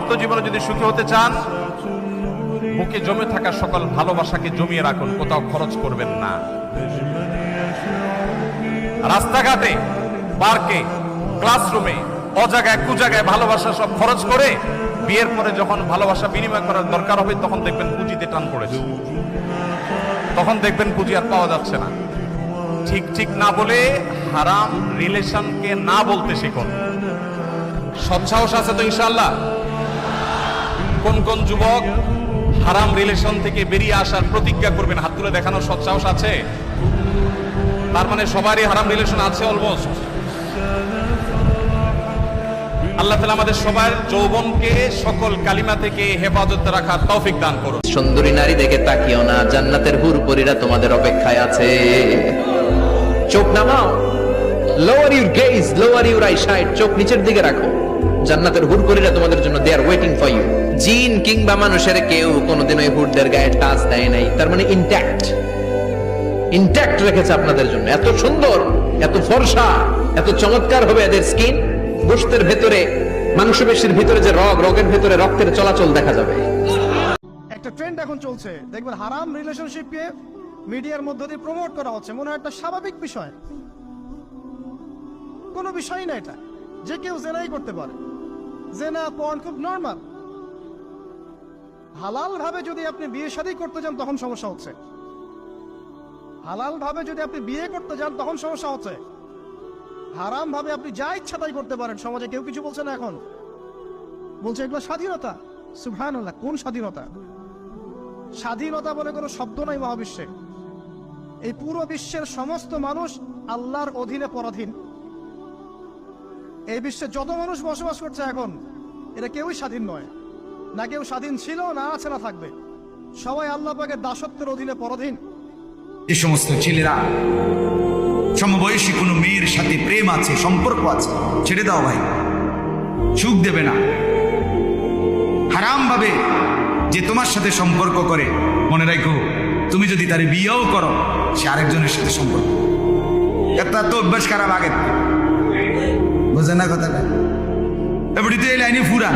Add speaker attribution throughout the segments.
Speaker 1: দাম্পত্য জীবনে যদি সুখী হতে চান, বুকে জমে থাকা সকল ভালোবাসাকে জমিয়ে রাখুন, কোথাও খরচ করবেন না। রাস্তাঘাটে, পার্কে, ক্লাসরুমে, অজায়গায় কুজায়গায় ভালোবাসা সব খরচ করে বিয়ের পরে যখন ভালোবাসা বিনিময় করার দরকার হবে তখন দেখবেন পুঁজিতে টান পড়েছে, তখন দেখবেন পুঁজি আর পাওয়া যাচ্ছে না। ঠিক ঠিক না বলে হারাম রিলেশনকে না বলতে শিখুন। সৎসাহস আছে তো ইনশাআল্লাহ? কোন কোন যুবক হারাম রিলেশন থেকে বেরিয়ে আসার প্রতিজ্ঞা করবেন? হাত তুলে দেখানোর সৎসাহস আছে? তার মানে সবারই হারাম রিলেশন আছে অলমোস্ট। আল্লাহ তাআলা আমাদের সবার যৌবনকে সকল কালিমা থেকে হেফাজত রাখার তৌফিক দান করুন।
Speaker 2: সুন্দরী নারী দেখে তাকিও না, জান্নাতের হুরপরীরা তোমাদের অপেক্ষায় আছে। চোখ নামাও, lower your gauge, lower your I side, চোখ নিচের দিকে রাখো। জান্নাতের হুরপরীরা তোমাদের জন্য দে আর ওয়েটিং ফর ইউ। জিন কিংবা মানুষের কেউ কোনোদিন ওই হুরদের গায়ে টাচ দেয় নাই, তার মানে ইনট্যাক্ট ইনট্যাক্ট রেখেছে আপনাদের জন্য। এত সুন্দর, এত ফর্সা, এত চমৎকার হবে এদের স্কিন। গোশতের ভেতরে, মাংসপেশির ভিতরে যে রগের ভেতরে রক্তের চলাচল দেখা যাবে।
Speaker 3: একটা ট্রেন্ড এখন চলছে, দেখবেন হারাম রিলেশনশিপকে মিডিয়ার মধ্য দিয়ে প্রমোট করা হচ্ছে, মনে হয় একটা স্বাভাবিক বিষয়, কোনো বিষয় না এটা, যে কেউ জেনাই করতে পারে, জেনা পর্ন খুব নর্মাল। হালাল ভাবে যদি আপনি বিয়ে শাদী করতে যান তখন সমস্যা হচ্ছে, হালাল ভাবে যদি আপনি বিয়ে করতে যান তখন সমস্যা হচ্ছে। হারাম ভাবে আপনি যা ইচ্ছা তাই করতে পারেন, সমাজে কেউ কিছু বলছে না। এখন বলছে এগুলো স্বাধীনতা। সুবহানাল্লাহ, কোন স্বাধীনতা? স্বাধীনতা বলে কোনো শব্দ নাই মহাবিশ্বে। এই পুরো বিশ্বের সমস্ত মানুষ আল্লাহর অধীনে পরাধীন। এই বিশ্বে যত মানুষ বসবাস করছে এখন, এরা কেউই স্বাধীন নয়, না কেউ স্বাধীন ছিল, না আছে, না থাকবে। সবাই আল্লাহ পাকের দাসত্বের অধীনে পরাধীন।
Speaker 4: যে সমস্ত ছেলেরা সমবয়সী কোনো মেয়ের সাথে প্রেম আছে, সম্পর্ক আছে, ছেড়ে দাও ভাই, সুখ দেবে না। হারাম ভাবে যে তোমার সাথে সম্পর্ক করে, মনে রাখো তুমি যদি তার বিয়েও করো, সে আরেকজনের সাথে সম্পর্ক। একটা তো অভ্যাস খারাপ আগে, বোঝেন না কথাটা? এবারে তো এই লাইনে ফুরা,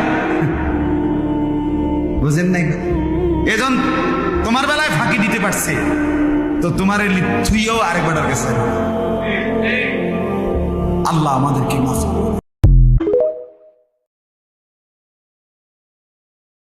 Speaker 4: বুঝেন নাই? এজন তোমার বেলায় ফাঁকি দিতে পারছে, তো তোমার থুইও আরেকবার কাছে। আল্লাহ আমাদেরকে মাফ করুন।